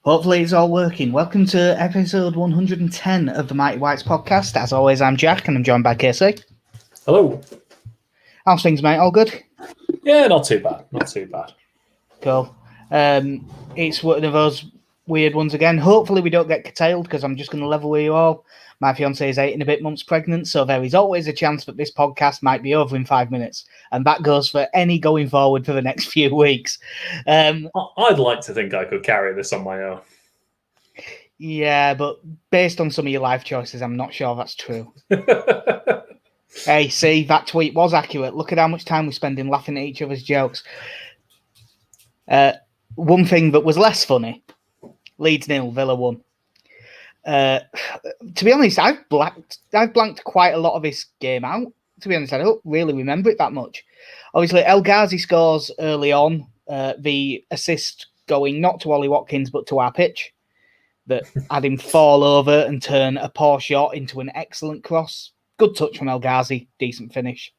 Hopefully it's all working. Welcome to episode 110 of the Mighty Whites podcast. As always, I'm Jack and I'm joined by Casey. Hello. How's things, mate? All good? Yeah, not too bad. Not too bad. Cool. It's one of those weird ones again. Hopefully we don't get curtailed because I'm just going to level with you all. My fiancée is 8 and a bit months pregnant, so there is always a chance that this podcast might be over in 5 minutes. And that goes for any going forward for the next few weeks. I'd like to think I could carry this on my own. Yeah, but based on some of your life choices, I'm not sure that's true. Hey, see, that tweet was accurate. Look at how much time we're spending laughing at each other's jokes. One thing that was less funny, Leeds 0, Villa 1. To be honest, I've blanked quite a lot of this game out. To be honest, I don't really remember it that much. Obviously, El Ghazi scores early on, the assist going not to Ollie Watkins, but to our pitch, that had him fall over and turn a poor shot into an excellent cross. Good touch from El Ghazi, decent finish.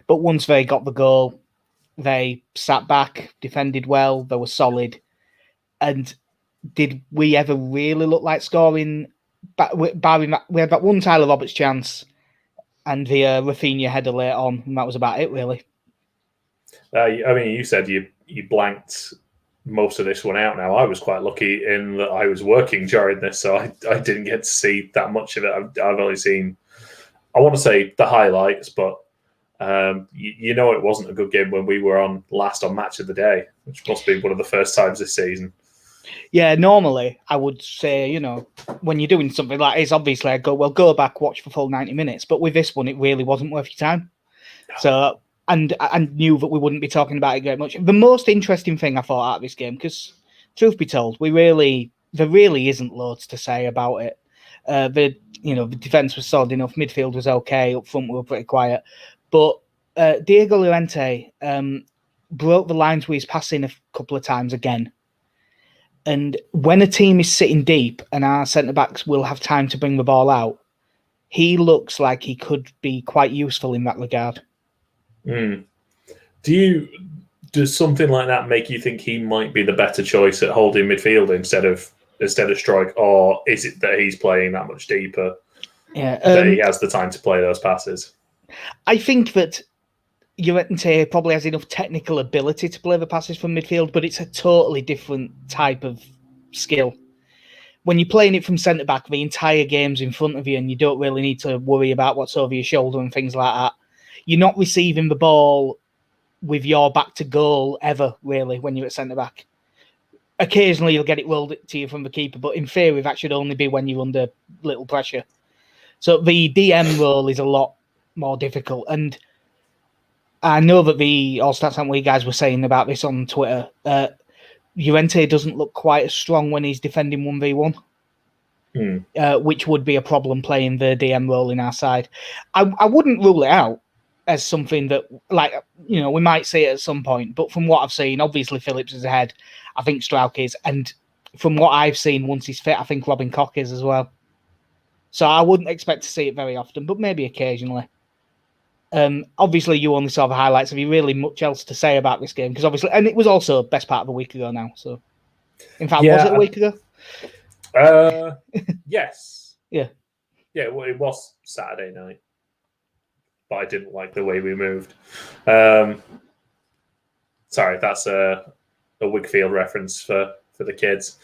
But once they got the goal, they sat back, defended well, they were solid. And did we ever really look like scoring? We had that one Tyler Roberts chance and the Rafinha header later on, and that was about it, really. You said you blanked most of this one out now. I was quite lucky in that I was working during this, so I didn't get to see that much of it. I've only seen, I want to say, the highlights, but it wasn't a good game when we were on last on Match of the Day, which must be one of the first times this season. Yeah, normally I would say, when you're doing something like this, obviously I'd go back, watch the full 90 minutes. But with this one, it really wasn't worth your time. No. So, and I knew that we wouldn't be talking about it very much. The most interesting thing I thought out of this game, because truth be told, there really isn't loads to say about it. The defence was solid enough, midfield was okay, up front we were pretty quiet. But Diego Llorente broke the lines with his passing a couple of times again. And when a team is sitting deep and our centre-backs will have time to bring the ball out, he looks like he could be quite useful in that regard. Does something like that make you think he might be the better choice at holding midfield instead of strike, or is it that he's playing that much deeper? Yeah, that he has the time to play those passes? I think that Llorente probably has enough technical ability to play the passes from midfield, but it's a totally different type of skill. When you're playing it from centre-back, the entire game's in front of you and you don't really need to worry about what's over your shoulder and things like that. You're not receiving the ball with your back to goal ever, really, when you're at centre-back. Occasionally you'll get it rolled to you from the keeper, but in theory that should only be when you're under little pressure. So the DM role is a lot more difficult. And I know that the All-Stats League guys were saying about this on Twitter. Llorente doesn't look quite as strong when he's defending 1v1, which would be a problem playing the DM role in our side. I wouldn't rule it out as something that, we might see it at some point. But from what I've seen, obviously Phillips is ahead. I think Strauch is. And from what I've seen, once he's fit, I think Robin Koch is as well. So I wouldn't expect to see it very often, but maybe occasionally. Obviously, you only saw the highlights. Have you really much else to say about this game? Because obviously, and it was also best part of a week ago now. So, in fact, was it a week ago? Yes. Yeah. Well, it was Saturday night, but I didn't like the way we moved. Sorry, that's a Wigfield reference for the kids.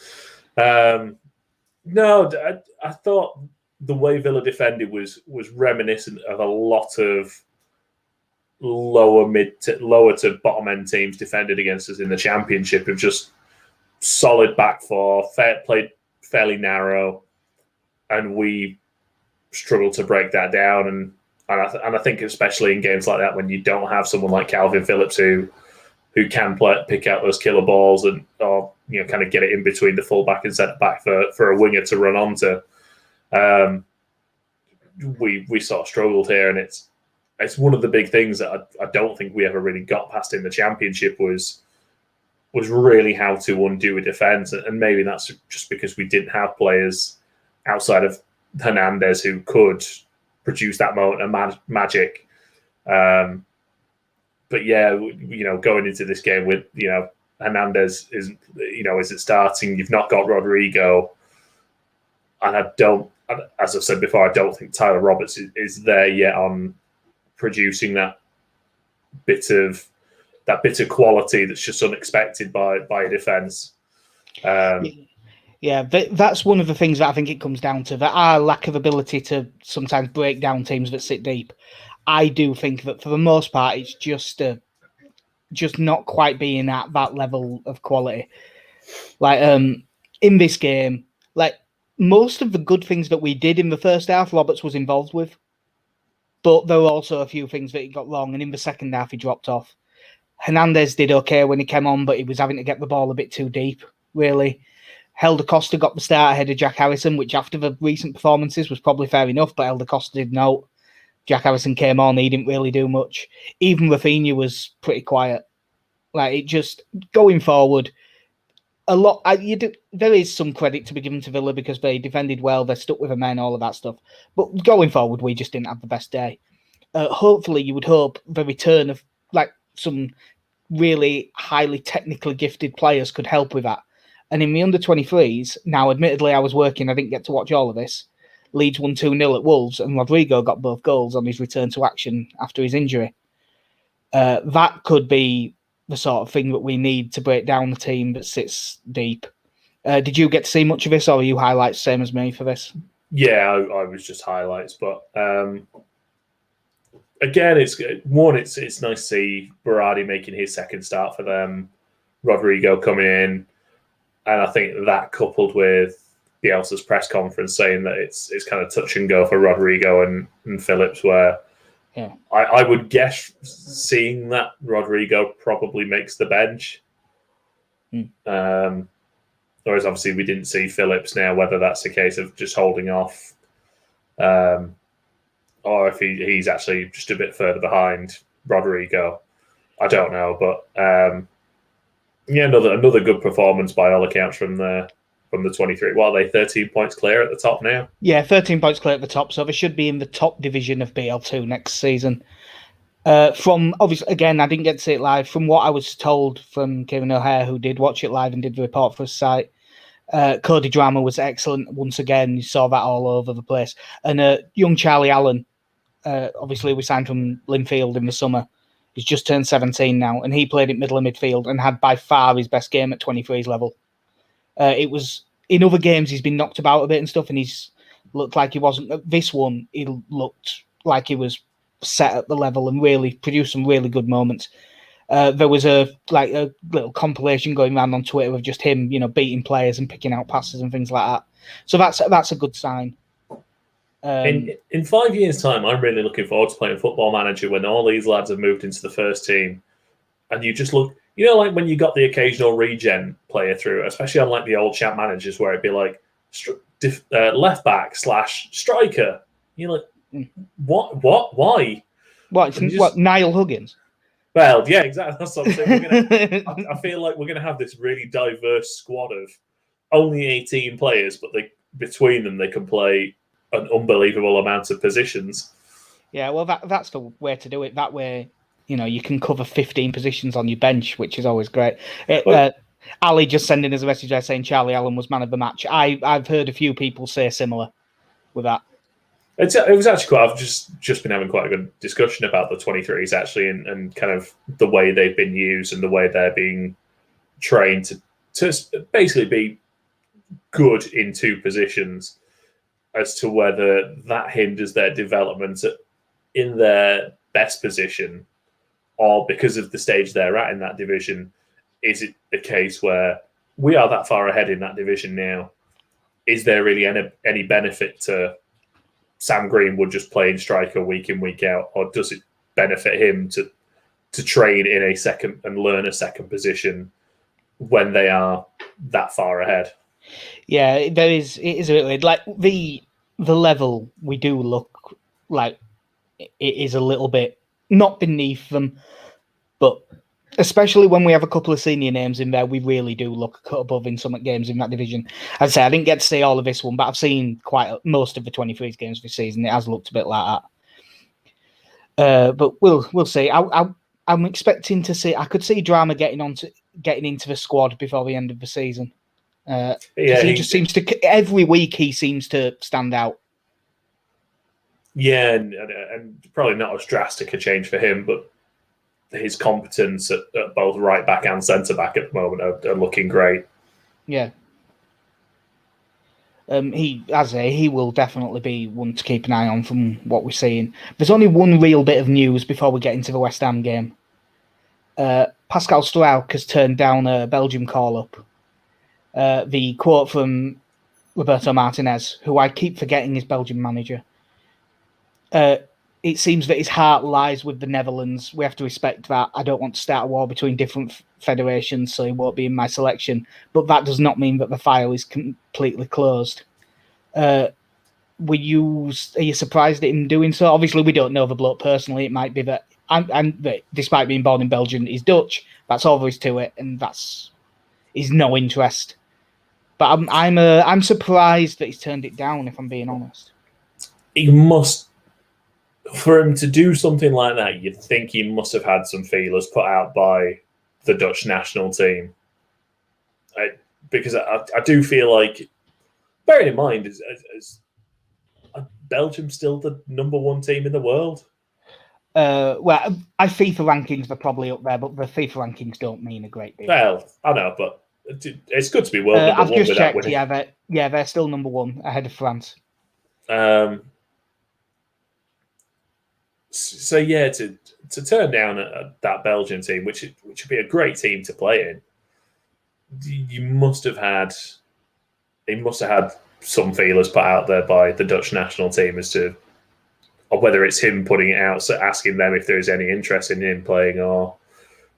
No, I thought the way Villa defended was reminiscent of a lot of lower to bottom end teams defended against us in the Championship, of just solid back four, played fairly narrow, and we struggled to break that down. And I think especially in games like that, when you don't have someone like Calvin Phillips who can pick out those killer balls or kind of get it in between the fullback and centre back for a winger to run onto. We sort of struggled here, and it's one of the big things that I don't think we ever really got past in the Championship was really how to undo a defence, and maybe that's just because we didn't have players outside of Hernandez who could produce that moment of magic. But yeah, going into this game with Hernandez isn't starting. You've not got Rodrigo, and as I've said before, I don't think Tyler Roberts is there yet on producing that bit of quality that's just unexpected by a defence. Yeah, that's one of the things that I think it comes down to, that our lack of ability to sometimes break down teams that sit deep. I do think that for the most part, it's just not quite being at that level of quality. Like in this game, like most of the good things that we did in the first half, Roberts was involved with. But there were also a few things that he got wrong, and in the second half, he dropped off. Hernandez did okay when he came on, but he was having to get the ball a bit too deep, really. Helder Costa got the start ahead of Jack Harrison, which after the recent performances was probably fair enough, but Helder Costa did note. Jack Harrison came on, he didn't really do much. Even Rafinha was pretty quiet. Like, it just, going forward, there is some credit to be given to Villa because they defended well, they stuck with the men, all of that stuff. But going forward, we just didn't have the best day. Hopefully, you would hope the return of like some really highly technically gifted players could help with that. And in the under-23s, now admittedly I was working, I didn't get to watch all of this. Leeds won 2-0 at Wolves, and Rodrigo got both goals on his return to action after his injury. That could be the sort of thing that we need to break down the team that sits deep. Did you get to see much of this, or are you highlights same as me for this? Yeah, I was just highlights, but again, it's nice to see Berardi making his second start for them, Rodrigo coming in, and I think that coupled with Bielsa's press conference saying that it's kind of touch and go for Rodrigo and Phillips, where I would guess seeing that Rodrigo probably makes the bench. Whereas obviously we didn't see Phillips now, whether that's a case of just holding off or if he's actually just a bit further behind Rodrigo. I don't know, but another good performance by all accounts from the 23. What are they, 13 points clear at the top now? Yeah, 13 points clear at the top, so they should be in the top division of BL2 next season. From obviously, again, I didn't get to see it live. From what I was told from Kieran O'Hare, who did watch it live and did the report for his site, Cody Drama was excellent once again. You saw that all over the place. And young Charlie Allen, obviously we signed from Linfield in the summer. He's just turned 17 now, and he played at middle of midfield and had by far his best game at 23's level. It was in other games he's been knocked about a bit and stuff, and he's looked like he wasn't. This one, he looked like he was set at the level and really produced some really good moments. There was a little compilation going around on Twitter of just him, beating players and picking out passes and things like that. So that's a good sign. In 5 years' time, I'm really looking forward to playing Football Manager when all these lads have moved into the first team, and you just look, like when you got the occasional regen player through, especially on like the old champ managers where it'd be like left back / striker. You're like, what? Why? What? Niall Huggins? Well, yeah, exactly. That's what I'm saying. I feel like we're going to have this really diverse squad of only 18 players, but between them they can play an unbelievable amount of positions. Yeah, well, that's the way to do it. That way, you can cover 15 positions on your bench, which is always great. Ali just sending us a message there saying Charlie Allen was man of the match. I've heard a few people say similar with that. It was actually quite. I've just been having quite a good discussion about the 23s actually, and kind of the way they've been used and the way they're being trained to basically be good in two positions, as to whether that hinders their development in their best position, or because of the stage they're at in that division, is it a case where we are that far ahead in that division now? Is there really any benefit to Sam Greenwood just playing striker week in, week out, or does it benefit him to train in a second and learn a second position when they are that far ahead? Yeah, it is a bit weird. Like the level we do look like it is a little bit not beneath them, but especially when we have a couple of senior names in there, we really do look a cut above in some games in that division. As I say, I didn't get to see all of this one, but I've seen most of the 23s games this season. It has looked a bit like that. But we'll see. I'm expecting to see. I could see Drama getting onto. getting into the squad before the end of the season. He just seems to, every week he seems to stand out. Yeah, and probably not as drastic a change for him, but his competence at both right back and centre back at the moment are looking great. Yeah. He will definitely be one to keep an eye on from what we're seeing. There's only one real bit of news before we get into the West Ham game. Pascal Struijk has turned down a Belgium call-up. The quote from Roberto Martinez, who I keep forgetting is Belgian manager. It seems that his heart lies with the Netherlands. We have to respect that. I don't want to start a war between different federations, so he won't be in my selection. But that does not mean that the file is completely closed. Are you surprised at him doing so? Obviously, we don't know the bloke personally. It might be that, and despite being born in Belgium, he's Dutch. That's all there is to it, and he's no interest. But I'm surprised that he's turned it down. If I'm being honest, he must. For him to do something like that, you'd think he must have had some feelers put out by the Dutch national team. Because I do feel like, bearing in mind, is Belgium still the number one team in the world? Well, I FIFA rankings are probably up there, but the FIFA rankings don't mean a great deal. Well, I know, but it's good to be world number I've one just without checked. winning. They're still number one ahead of France. So yeah, to turn down that Belgian team, which would be a great team to play in, he must have had some feelers put out there by the Dutch national team as to, or whether it's him putting it out, so asking them if there's any interest in him playing, or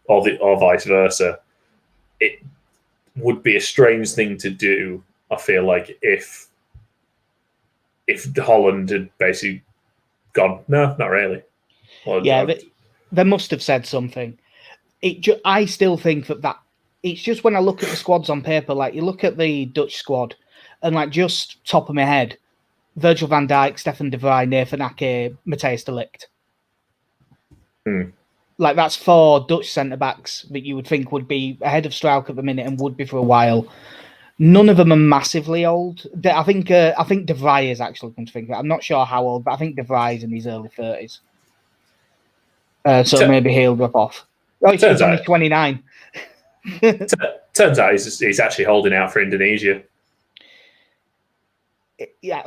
vice versa. It would be a strange thing to do, I feel like, if Holland had basically gone, no, not really. They must have said something. I still think that it's just when I look at the squads on paper, like you look at the Dutch squad, and like just top of my head, Virgil van Dijk, Stefan de Vrij, Nathan Ake, Matthijs de Ligt. Like that's 4 Dutch centre-backs that you would think would be ahead of Struijk at the minute and would be for a while. None of them are massively old. I think de Vrij is actually, come to think of it. I'm not sure how old, but I think de Vrij is in his early 30s. So maybe he'll drop off. Oh, he's only 29. Turns out he's actually holding out for Indonesia. Yeah,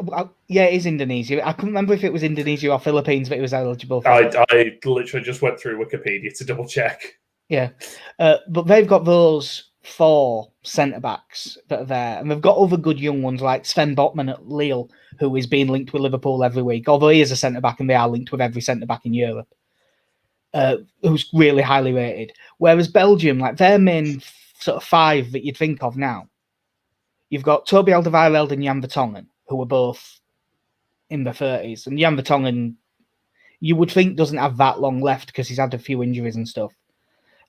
it is Indonesia. I couldn't remember if it was Indonesia or Philippines that he was eligible for. I literally just went through Wikipedia to double check. Yeah, but they've got those 4 centre-backs that are there, and they've got other good young ones like Sven Botman at Lille, who is being linked with Liverpool every week, although he is a centre-back and they are linked with every centre-back in Europe. Who's really highly rated. Whereas Belgium, like their main sort of 5 that you'd think of now, you've got Toby Alderweireld and Jan Vertonghen, who are both in their 30s. And Jan Vertonghen, you would think doesn't have that long left because he's had a few injuries and stuff.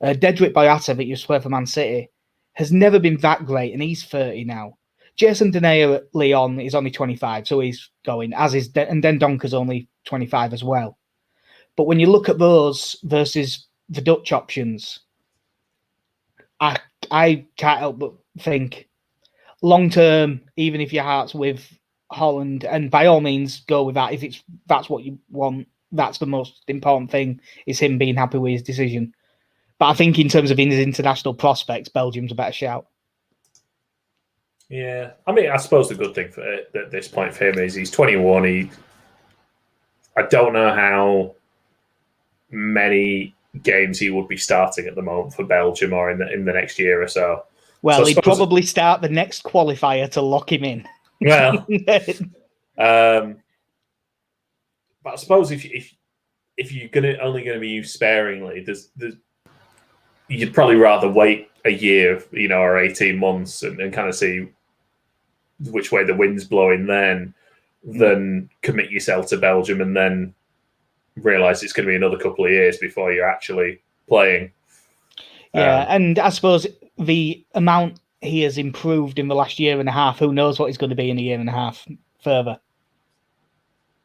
Dedrick Boyata, that used to play for Man City, has never been that great, and he's 30 now. Jason Denayer at Lyon is only 25, so he's going, and then Donker's only 25 as well. But when you look at those versus the Dutch options, I can't help but think long term, even if your heart's with Holland, and by all means go with that. If that's what you want, that's the most important thing, is him being happy with his decision. But I think in terms of his international prospects, Belgium's a better shout. Yeah, I mean, I suppose the good thing at this point for him is he's 21. I don't know how many games he would be starting at the moment for Belgium or in the next year or so. Well, he'd probably start the next qualifier to lock him in. Well, but I suppose if you're only going to be used sparingly, you'd probably rather wait a year, or 18 months and kind of see which way the wind's blowing then, than commit yourself to Belgium and then realise it's going to be another couple of years before you're actually playing. Yeah, and I suppose the amount he has improved in the last year and a half, who knows what he's going to be in a year and a half further.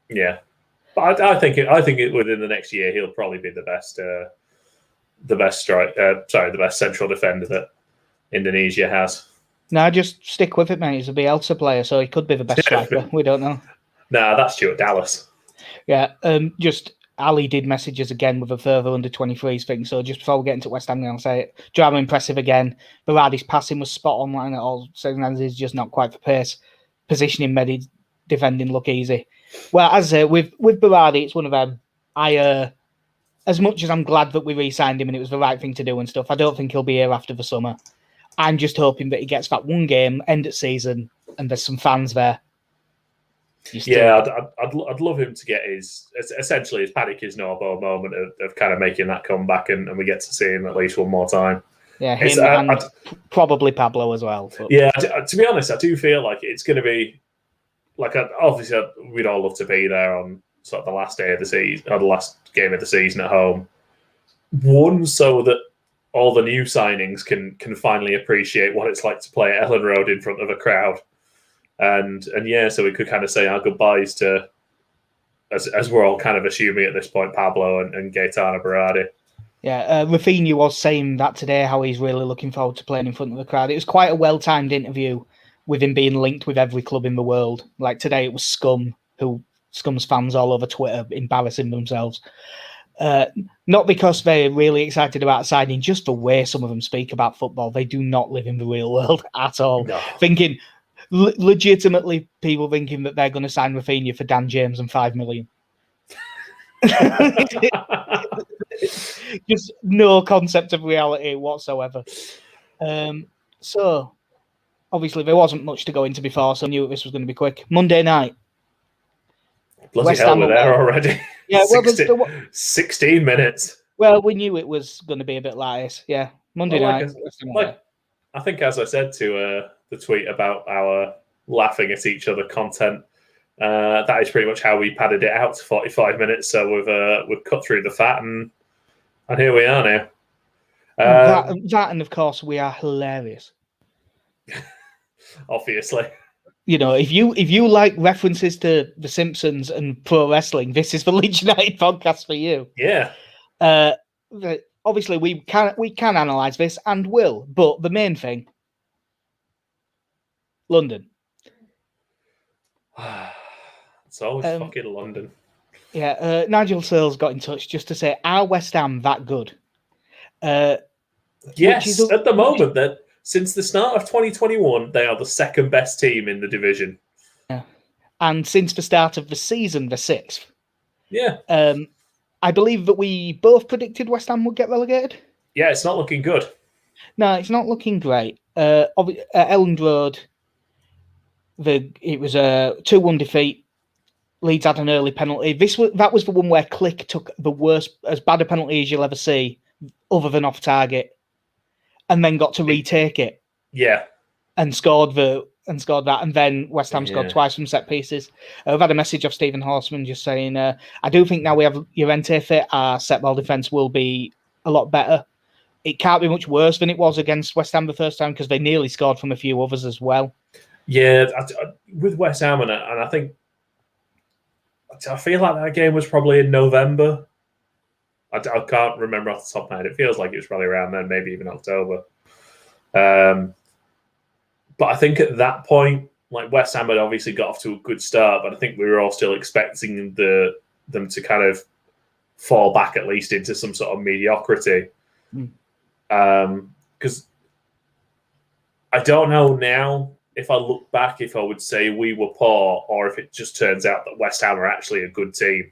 Yeah, but I think within the next year he'll probably be the the best the best central defender that Indonesia has. No, just stick with it, mate. He's a Bielsa player, so he could be the best striker. We don't know. Nah, that's Stuart Dallas. Yeah, just Ali did message us again with a further under-23s thing. So just before we get into West Ham, I'll say it. Drama impressive again. Berardi's passing was spot on, and all sometimes is just not quite for pace. Positioning made defending look easy. Well, as I say, with Berardi, it's one of them. As much as I'm glad that we re-signed him and it was the right thing to do and stuff, I don't think he'll be here after the summer. I'm just hoping that he gets that one game, end of season, and there's some fans there. Yeah, I'd love him to get essentially his Paddy Kisnorbo moment of kind of making that comeback, and we get to see him at least one more time. Yeah, him and probably Pablo as well. But. Yeah, to be honest, I do feel like it's going to be like obviously we'd all love to be there on sort of the last day of the season or the last game of the season at home. One, so that all the new signings can finally appreciate what it's like to play at Ellen Road in front of a crowd. And yeah, so we could kind of say our goodbyes to, as we're all kind of assuming at this point, Pablo and Gaetano Berardi. Yeah, Rafinha was saying that today, how he's really looking forward to playing in front of the crowd. It was quite a well-timed interview with him being linked with every club in the world. Like today, it was Scum's fans all over Twitter embarrassing themselves. Not because they're really excited about signing, just the way some of them speak about football. They do not live in the real world at all. No. Thinking... legitimately, people thinking that they're going to sign Rafinha for Dan James and $5 million. Just no concept of reality whatsoever. So, obviously, there wasn't much to go into before, so I knew this was going to be quick. Monday night. Bloody West Ham, we're there already. Yeah, 16 minutes. Well, we knew it was going to be a bit like this. Yeah, Monday night. I think, as I said to the tweet about our laughing at each other content, that is pretty much how we padded it out to 45 minutes. So we've cut through the fat, and here we are now. That and of course we are hilarious. Obviously, you know, if you like references to The Simpsons and pro wrestling, this is the Leeds United podcast for you. Yeah. Obviously, we can analyze this and will, but the main thing, London. It's always fucking London. Yeah, Nigel Searles got in touch just to say, are West Ham that good? Yes, at the moment, that since the start of 2021, they are the second best team in the division. Yeah, and since the start of the season, the sixth. Yeah. I believe that we both predicted West Ham would get relegated. Yeah, it's not looking good. No, it's not looking great. At Elland Road, it was a 2-1 defeat. Leeds had an early penalty. That was the one where Click took the worst, as bad a penalty as you'll ever see, other than off target, and then got to retake it. Yeah, and scored that, and then West Ham scored twice from set pieces. I've had a message of Stephen Horseman just saying, I do think now we have Llorente fit, our set ball defence will be a lot better. It can't be much worse than it was against West Ham the first time because they nearly scored from a few others as well. Yeah, with West Ham, and I think I feel like that game was probably in November. I can't remember off the top of my head. It feels like it was probably around then, maybe even October. But I think at that point, like West Ham had obviously got off to a good start, but I think we were all still expecting them to kind of fall back at least into some sort of mediocrity. Because I don't know now if I look back if I would say we were poor or if it just turns out that West Ham are actually a good team.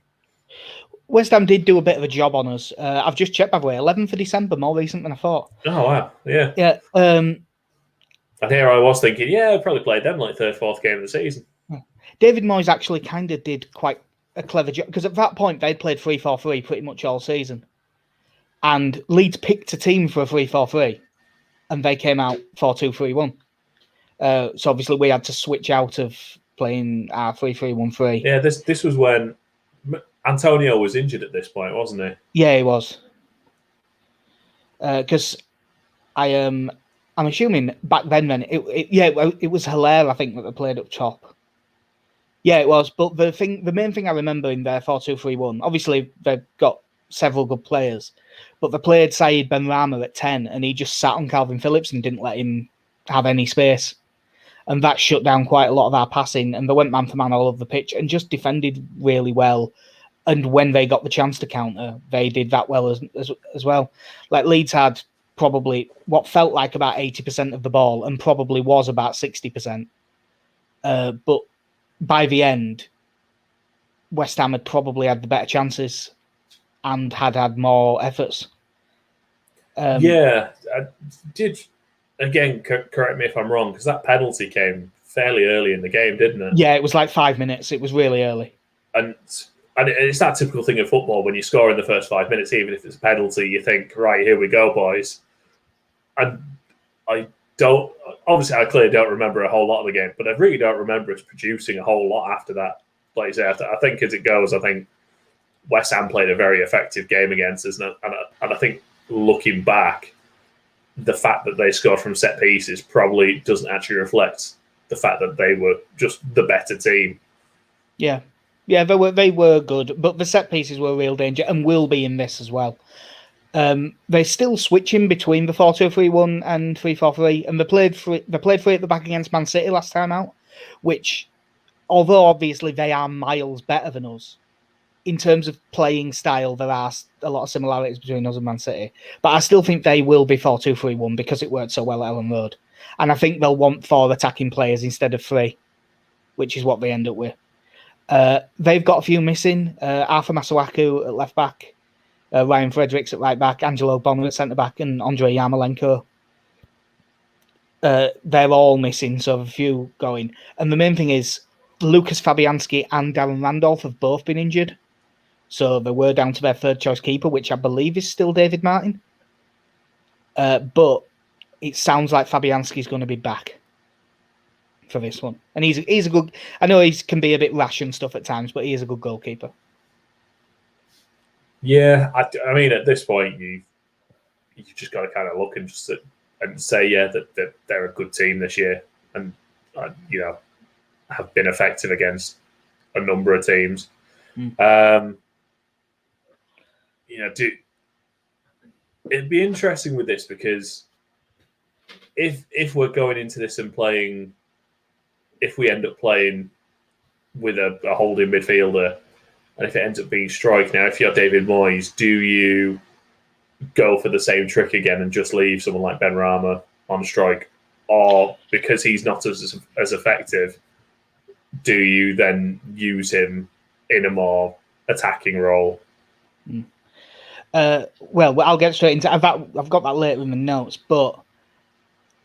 West Ham did do a bit of a job on us. I've just checked, by the way, 11th of December, more recent than I thought. Oh, wow. Yeah. Yeah. And here I was thinking, I probably played them like third, fourth game of the season. David Moyes actually kind of did quite a clever job because at that point they'd played 3-4-3 pretty much all season. And Leeds picked a team for a 3-4-3 and they came out 4-2-3-1. So obviously we had to switch out of playing our 3-3-1-3. Yeah, this was when Antonio was injured at this point, wasn't he? Yeah, he was. Because I'm assuming back then it was Hilaire, I think, that they played up top. Yeah, it was. But the main thing I remember in their 4-2-3-1, obviously they've got several good players, but they played Saeed Benrahma at 10, and he just sat on Calvin Phillips and didn't let him have any space. And that shut down quite a lot of our passing, and they went man for man all over the pitch and just defended really well. And when they got the chance to counter, they did that well as well. Like Leeds had probably what felt like about 80% of the ball and probably was about 60%. But by the end, West Ham had probably had the better chances and had more efforts. I did. Again, correct me if I'm wrong, because that penalty came fairly early in the game, didn't it? Yeah, it was like 5 minutes. It was really early. And it's that typical thing in football when you score in the first 5 minutes, even if it's a penalty, you think, right, here we go, boys. And I clearly don't remember a whole lot of the game, but I really don't remember us producing a whole lot after that. Like you say, I think as it goes, I think West Ham played a very effective game against us. And I think looking back, the fact that they scored from set pieces probably doesn't actually reflect the fact that they were just the better team. Yeah, they were good, but the set pieces were a real danger and will be in this as well. They're still switching between the 4-2-3-1 and 3-4-3, and they played three at the back against Man City last time out, which, although obviously they are miles better than us, in terms of playing style, there are a lot of similarities between us and Man City. But I still think they will be 4-2-3-1 because it worked so well at Ellen Road. And I think they'll want 4 attacking players instead of 3, which is what they end up with. They've got a few missing. Arthur Masuaku at left back, Ryan Fredericks at right back, Angelo Bonner at centre back, and Andrei Yarmolenko. They're all missing, so a few going. And the main thing is Lucas Fabianski and Darren Randolph have both been injured. So they were down to their third choice keeper, which I believe is still David Martin. But it sounds like Fabianski's going to be back for this one. And he's a good... I know he can be a bit rash and stuff at times, but he is a good goalkeeper. Yeah, I mean, at this point, you just got to kind of look and say, that they're a good team this year, and have been effective against a number of teams. It'd be interesting with this because if we're going into this and playing, if we end up playing with a holding midfielder, and if it ends up being Strike, now if you're David Moyes, do you go for the same trick again and just leave someone like Benrahma on Strike, or because he's not as effective, do you then use him in a more attacking role? Well, I'll get straight into that. I've got that later in the notes, but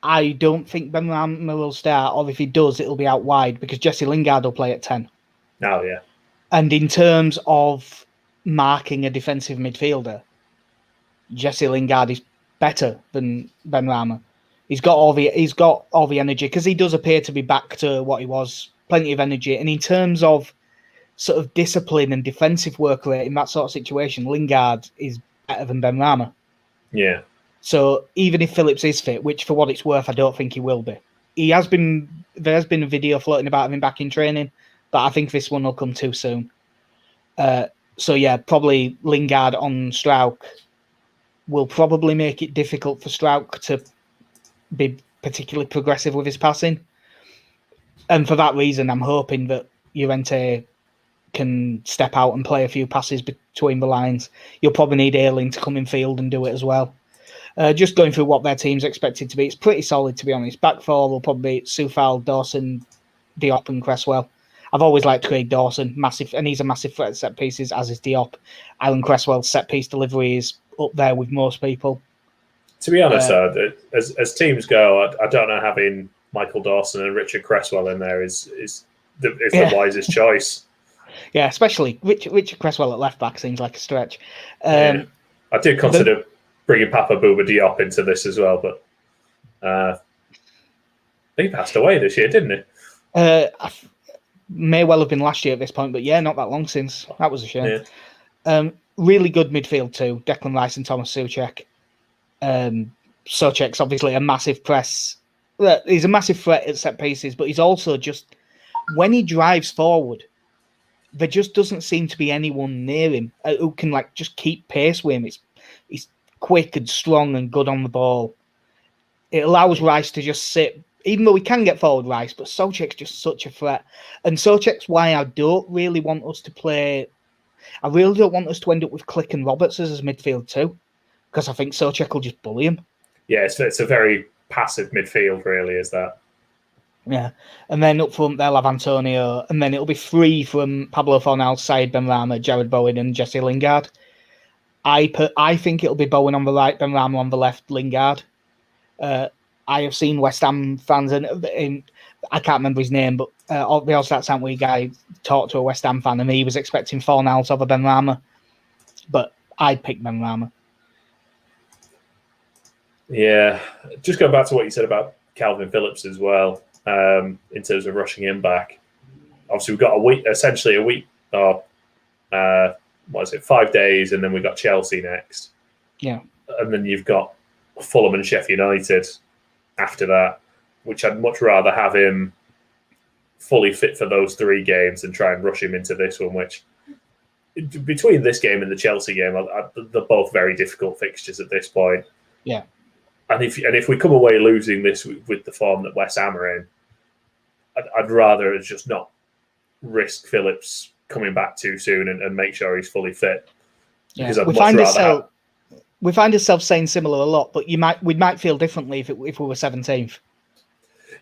I don't think Benrahma will start, or if he does, it'll be out wide because Jesse Lingard will play at 10. Oh, yeah. And in terms of marking a defensive midfielder, Jesse Lingard is better than Benrahma. He's got all the energy because he does appear to be back to what he was, plenty of energy. And in terms of sort of discipline and defensive work rate in that sort of situation, Lingard is better than Benrahma. Yeah. So even if Phillips is fit, which for what it's worth, I don't think he will be. There has been a video floating about him back in training, but I think this one will come too soon. So yeah, probably Lingard on Strauch will probably make it difficult for Strauch to be particularly progressive with his passing. And for that reason, I'm hoping that Llorente can step out and play a few passes between the lines. You'll probably need Ayling to come in field and do it as well. Just going through what their team's expected to be, it's pretty solid, to be honest. Back four will probably be Soufal, Dawson, Diop and Cresswell. I've always liked Craig Dawson, massive, and he's a massive threat at set pieces, as is Diop. Alan Cresswell's set piece delivery is up there with most people. To be honest, as teams go, I don't know having Michael Dawson and Richard Cresswell in there is the wisest choice. Yeah, especially Richard Cresswell at left back seems like a stretch. I did consider bringing Papa Bouba Diop into this as well, but he passed away this year, didn't he? May well have been last year at this point, but yeah, not that long since. That was a shame. Yeah. Really good midfield too. Declan Rice and Thomas Soucek. Soucek's obviously a massive press. He's a massive threat at set pieces, but he's also just, when he drives forward, there just doesn't seem to be anyone near him who can like just keep pace with him. He's quick and strong and good on the ball. It allows Rice to just sit, even though we can get forward Rice, but Souček's just such a threat. And Souček's why I don't really want us to play. I really don't want us to end up with Click and Roberts as midfield too, because I think Souček will just bully him. Yeah, it's a very passive midfield, really, is that? Yeah, and then up front they'll have Antonio, and then it'll be three from Pablo Fornal, Said Benrahma, Jared Bowen, and Jesse Lingard. I think it'll be Bowen on the right, Benrahma on the left, Lingard. I have seen West Ham fans, and I can't remember his name, but the All Stats Aren't We guy talked to a West Ham fan, and he was expecting Fornals over Benrahma, but I'd pick Benrahma. Yeah, just going back to what you said about Calvin Phillips as well, in terms of rushing him back. Obviously, we've got essentially a week, or 5 days, and then we've got Chelsea next. Yeah. And then you've got Fulham and Sheffield United after that, which I'd much rather have him fully fit for those 3 games than try and rush him into this one, which between this game and the Chelsea game, they're both very difficult fixtures at this point. Yeah. And if we come away losing this with the form that West Ham are in, I'd rather just not risk Phillips coming back too soon and make sure he's fully fit. Yeah. We find ourselves saying similar a lot, but we might feel differently if we were 17th.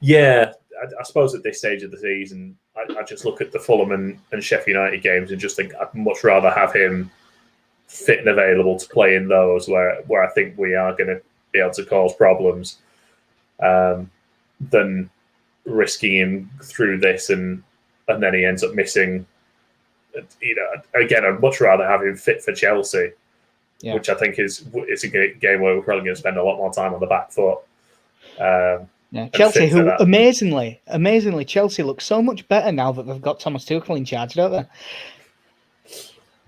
Yeah, I suppose at this stage of the season, I just look at the Fulham and Sheffield United games and just think I'd much rather have him fit and available to play in those where I think we are going to be able to cause problems, than risking him through this and then he ends up missing. Again, I'd much rather have him fit for Chelsea, which I think is a game where we're probably going to spend a lot more time on the back foot. Chelsea, who amazingly, Chelsea look so much better now that they've got Thomas Tuchel in charge, don't they?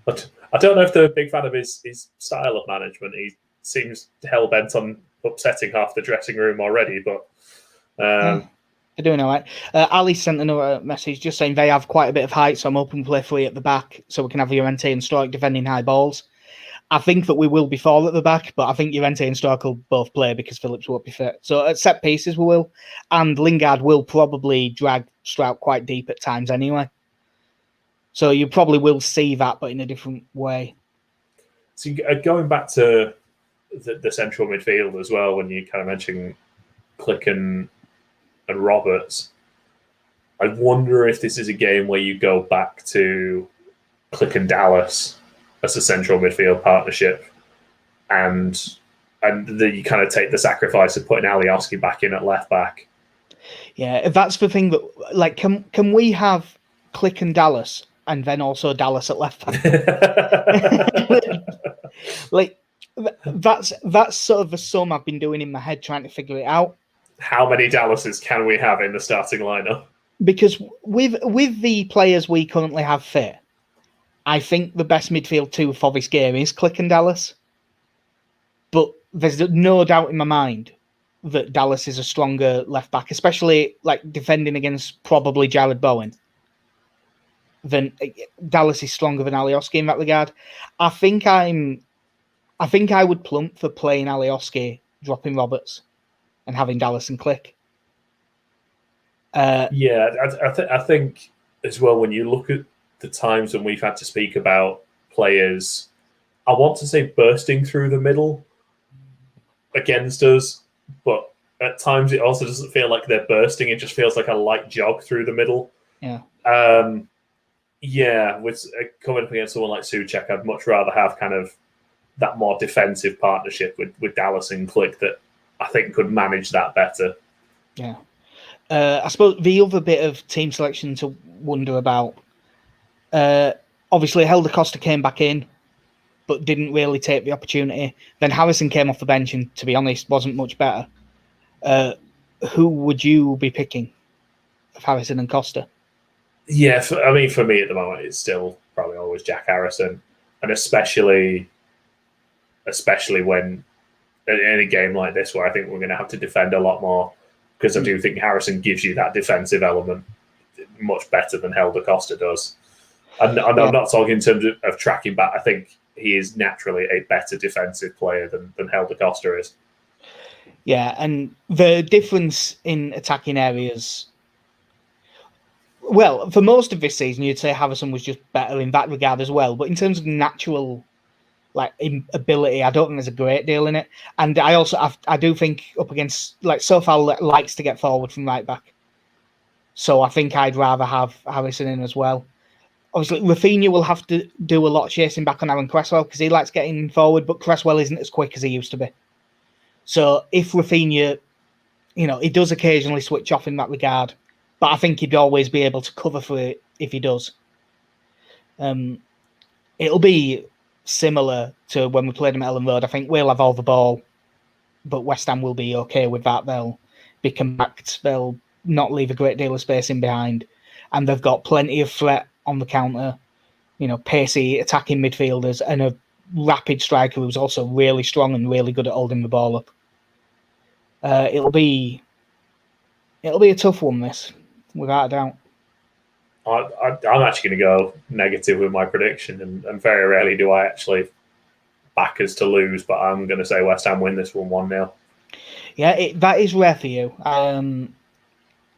But I don't know if they're a big fan of his style of management. He seems hell-bent on upsetting half the dressing room already, but they're doing all right. Ali sent another message just saying they have quite a bit of height, so I'm hoping to play free at the back so we can have Llorente and Stork defending high balls. I think that we will be 4 at the back, but I think Llorente and Stork will both play because Phillips won't be fit. So at set pieces we will, and Lingard will probably drag Strout quite deep at times anyway. So you probably will see that, but in a different way. So going back to the central midfield as well, when you kind of mentioned Click and Roberts, I wonder if this is a game where you go back to Click and Dallas as a central midfield partnership, and then you kind of take the sacrifice of putting Alioski back in at left back. Yeah, that's the thing. That like, can we have Click and Dallas and then also Dallas at left back? Like that's sort of the sum I've been doing in my head, trying to figure it out. How many Dallases can we have in the starting lineup? Because with the players we currently have fit, I think the best midfield 2 for this game is Click and Dallas. But there's no doubt in my mind that Dallas is a stronger left back, especially like defending against probably Jared Bowen. Then Dallas is stronger than Alioski in that regard. I think I would plump for playing Alioski, dropping Roberts, and having Dallas and Click. I think as well, when you look at the times when we've had to speak about players, I want to say bursting through the middle against us, but at times it also doesn't feel like they're bursting. It just feels like a light jog through the middle. Yeah. With coming up against someone like Souček, I'd much rather have kind of that more defensive partnership with Dallas and Click that I think could manage that better. Yeah. I suppose the other bit of team selection to wonder about, obviously Helder Costa came back in, but didn't really take the opportunity. Then Harrison came off the bench and, to be honest, wasn't much better. Who would you be picking of Harrison and Costa? Yeah, for me at the moment, it's still probably always Jack Harrison. And especially when in a game like this where I think we're going to have to defend a lot more, because I do think Harrison gives you that defensive element much better than Helder Costa does. And I'm not talking in terms of tracking back. I think he is naturally a better defensive player than Helder Costa is. Yeah, and the difference in attacking areas. Well, for most of this season, you'd say Harrison was just better in that regard as well. But in terms of natural ability, I don't think there's a great deal in it. And I do think up against Sofal likes to get forward from right back. So I think I'd rather have Harrison in as well. Obviously, Rafinha will have to do a lot of chasing back on Aaron Cresswell because he likes getting forward, but Cresswell isn't as quick as he used to be. So if Rafinha, he does occasionally switch off in that regard, but I think he'd always be able to cover for it if he does. It'll be similar to when we played him at Ellen Road. I think we'll have all the ball, but West Ham will be okay with that. They'll be compact. They'll not leave a great deal of space in behind, and they've got plenty of threat on the counter. Pacey attacking midfielders and a rapid striker who's also really strong and really good at holding the ball up. It'll be a tough one, this, without a doubt. I'm actually going to go negative with my prediction, and very rarely do I actually back us to lose, but I'm going to say West Ham win this one 1-0. Yeah, that is rare for you.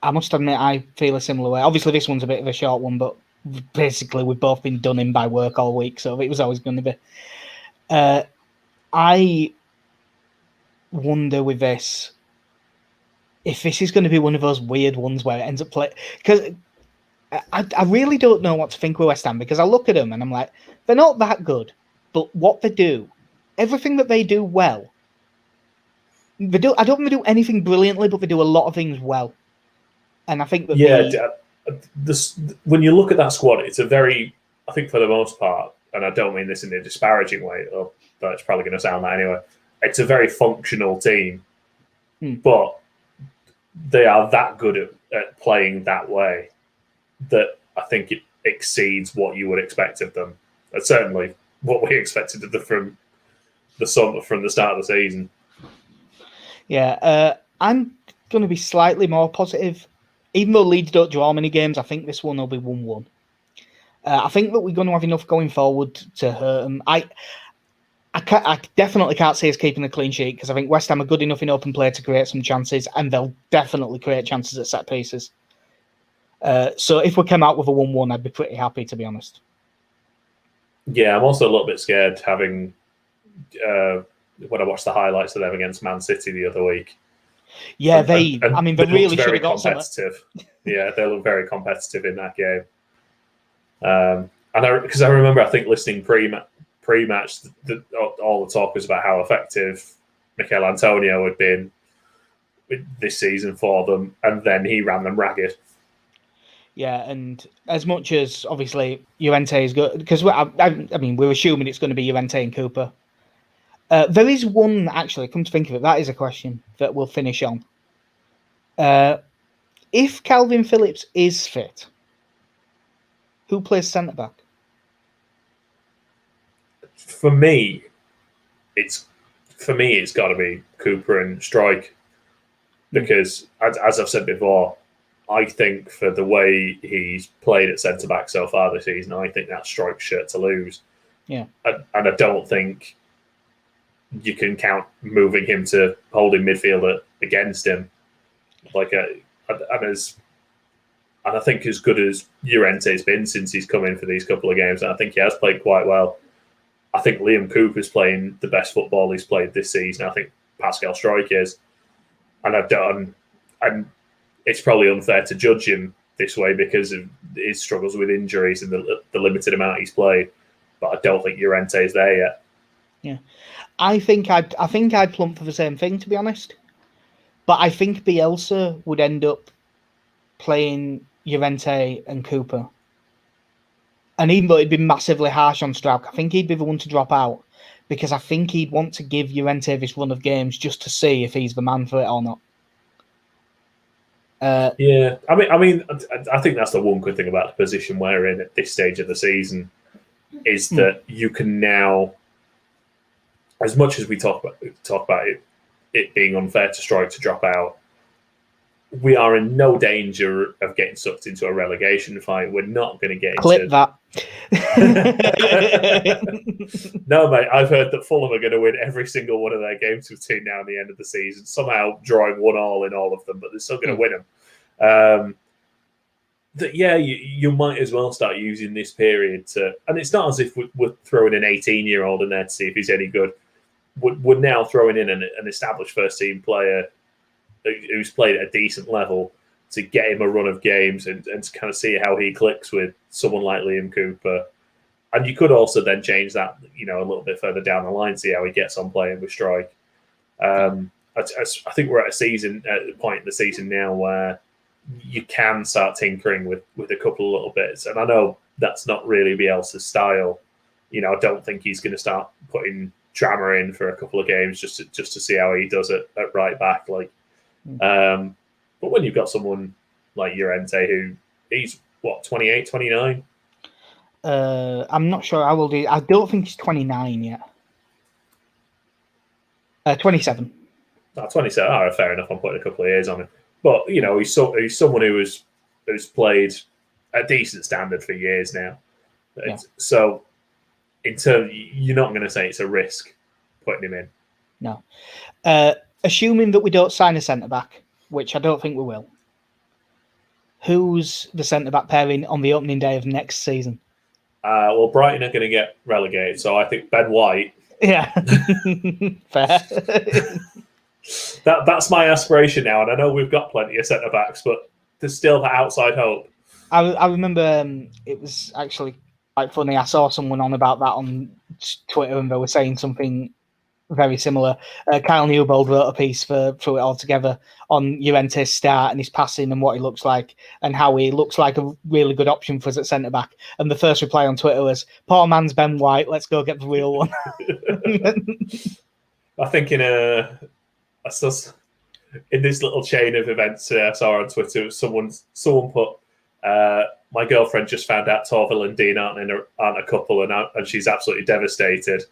I must admit, I feel a similar way. Obviously, this one's a bit of a short one, but basically we've both been done in by work all week, so it was always going to be. I wonder with this if this is going to be one of those weird ones where it ends up playing, because I really don't know what to think with West Ham, because I look at them and I'm like, they're not that good, but what they do, everything that they do well, I don't think they do anything brilliantly, but they do a lot of things well. And I think that when you look at that squad, it's a very, I think for the most part, and I don't mean this in a disparaging way, but it's probably going to sound that anyway, it's a very functional team, but they are that good at playing that way that I think it exceeds what you would expect of them. That's certainly what we expected of them from the start of the season. Yeah, I'm going to be slightly more positive. Even though Leeds don't draw many games, I think this one will be 1-1. I think that we're going to have enough going forward to hurt them. I definitely can't see us keeping a clean sheet, because I think West Ham are good enough in open play to create some chances, and they'll definitely create chances at set pieces. So if we came out with a 1-1, I'd be pretty happy, to be honest. Yeah, I'm also a little bit scared having when I watched the highlights of them against Man City the other week. Yeah, they really should have got competitive. Yeah, they look very competitive in that game. And because I remember, I think listening pre-match, all the talk was about how effective Mikel Antonio had been this season for them, and then he ran them ragged. Yeah, and as much as obviously Llorente is good, because we're assuming it's going to be Llorente and Cooper. There is one, actually, come to think of it, that is a question that we'll finish on. If Calvin Phillips is fit, who plays centre-back? For me, it's got to be Cooper and Strike, because as I've said before, I think for the way he's played at centre-back so far this season, I think that's Strike's shirt to lose. Yeah. And I don't think you can count moving him to holding midfielder against him. And I think as good as Llorente's been since he's come in for these couple of games, and I think he has played quite well, I think Liam Cooper's playing the best football he's played this season. I think Pascal Strike is. And it's probably unfair to judge him this way because of his struggles with injuries and the limited amount he's played. But I don't think Llorente is there yet. Yeah, I think I'd plump for the same thing, to be honest. But I think Bielsa would end up playing Llorente and Cooper. And even though he'd be massively harsh on Strauch, I think he'd be the one to drop out, because I think he'd want to give Llorente this run of games just to see if he's the man for it or not. Yeah, I think that's the one good thing about the position we're in at this stage of the season, is that you can now, as much as we talk about it being unfair to Strike to drop out, we are in no danger of getting sucked into a relegation fight. We're not going to get Clip that. No, mate, I've heard that Fulham are going to win every single one of their games between now and the end of the season, somehow drawing 1-1 in all of them, but they're still going to win them. You might as well start using this period to, and it's not as if we're throwing an 18-year-old in there to see if he's any good. We're now throwing in an established first-team player who's played at a decent level to get him a run of games and to kind of see how he clicks with someone like Liam Cooper. And you could also then change that, a little bit further down the line, see how he gets on playing with Strike. I think we're at a point in the season now where you can start tinkering with a couple of little bits. And I know that's not really Bielsa's style. I don't think he's going to start putting Drama in for a couple of games just to see how he does it at right back. But when you've got someone like Llorente, who he's 28, 29? I'm not sure how old he is. I don't think he's 29 yet. 27. 27. Oh, fair enough. I'm putting a couple of years on him. But, he's someone who's played a decent standard for years now. Yeah. So, in terms, you're not going to say it's a risk putting him in. No. Assuming that we don't sign a centre-back, which I don't think we will, who's the centre-back pairing on the opening day of next season? Well, Brighton are going to get relegated, so I think Ben White. Yeah. Fair. That's my aspiration now, and I know we've got plenty of centre-backs, but there's still that outside hope. I remember it was actually quite funny. I saw someone on about that on Twitter, and they were saying something very similar. Kyle Newbold wrote a piece for Through It All Together on Llorente's start and his passing and what he looks like and how he looks like a really good option for us at centre-back. And the first reply on Twitter was, "Poor man's Ben White, let's go get the real one." I think in this little chain of events I saw on Twitter, someone put, "My girlfriend just found out Torvill and Dean aren't a couple and she's absolutely devastated."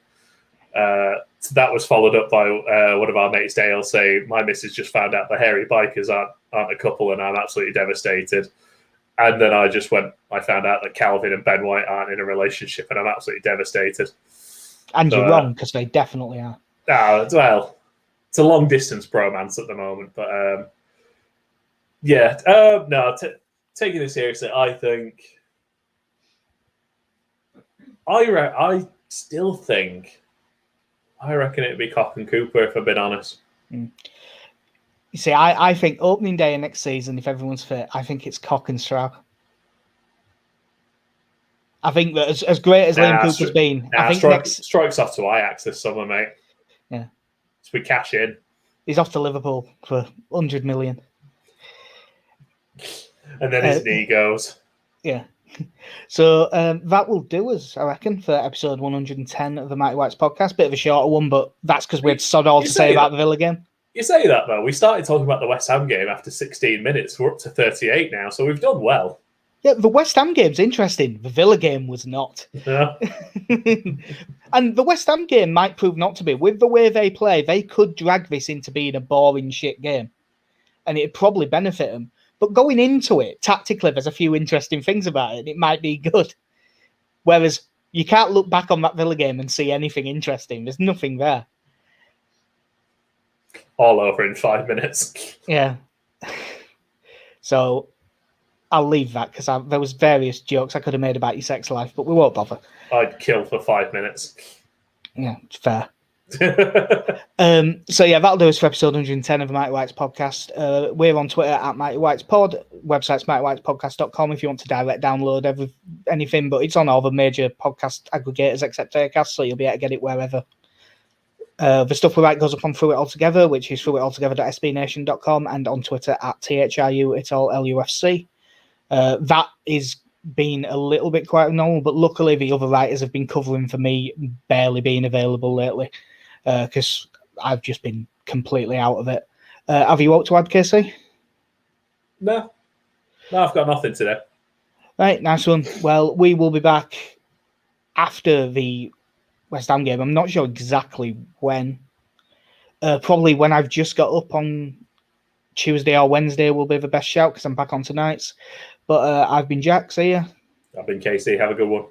So that was followed up by one of our mates, Dale, saying, "My missus just found out the hairy bikers aren't a couple and I'm absolutely devastated." And then I found out that Calvin and Ben White aren't in a relationship and I'm absolutely devastated. And you're wrong, because they definitely are. Well, it's a long distance bromance at the moment, but taking it seriously, I reckon it'd be Cock and Cooper, if I've been honest. You see, I think opening day of next season, if everyone's fit, I think it's Cock and Stroud. I think that as great as Liam Cooper's been, I think Strike's off to Ajax this summer, mate. Yeah. So we cash in. He's off to Liverpool for 100 million. And then his knee goes. Yeah. So that will do us, I reckon, for episode 110 of the Mighty Whites podcast. Bit of a shorter one, but that's because we had sod all to say about the Villa game. You say that, though. We started talking about the West Ham game after 16 minutes. We're up to 38 now, so we've done well. Yeah, the West Ham game's interesting. The Villa game was not. Yeah. And the West Ham game might prove not to be. With the way they play, they could drag this into being a boring shit game. And it'd probably benefit them. But going into it, tactically, there's a few interesting things about it. It might be good. Whereas you can't look back on that Villa game and see anything interesting. There's nothing there. All over in 5 minutes. Yeah. So I'll leave that because there was various jokes I could have made about your sex life, but we won't bother. I'd kill for 5 minutes. Yeah, it's fair. So yeah, that'll do us for episode 110 of the Mighty Whites podcast. We're on Twitter at Mighty Whites Pod. Website's mightywhitespodcast.com if you want to direct download anything, but it's on all the major podcast aggregators except Aircast, so you'll be able to get it wherever. The stuff we write goes up on Through It All Together, which is throughitalltogether.sbnation.com, and on Twitter at THRU, it's all LUFC. That is been a little bit quite normal, but luckily the other writers have been covering for me barely being available lately because I've just been completely out of it. Have you walked to add, Casey? No, I've got nothing today. Right, nice one. Well, we will be back after the West Ham game. I'm not sure exactly when. Probably when I've just got up on Tuesday or Wednesday will be the best shout because I'm back on tonight's. But I've been Jack. See ya. I've been Casey. Have a good one.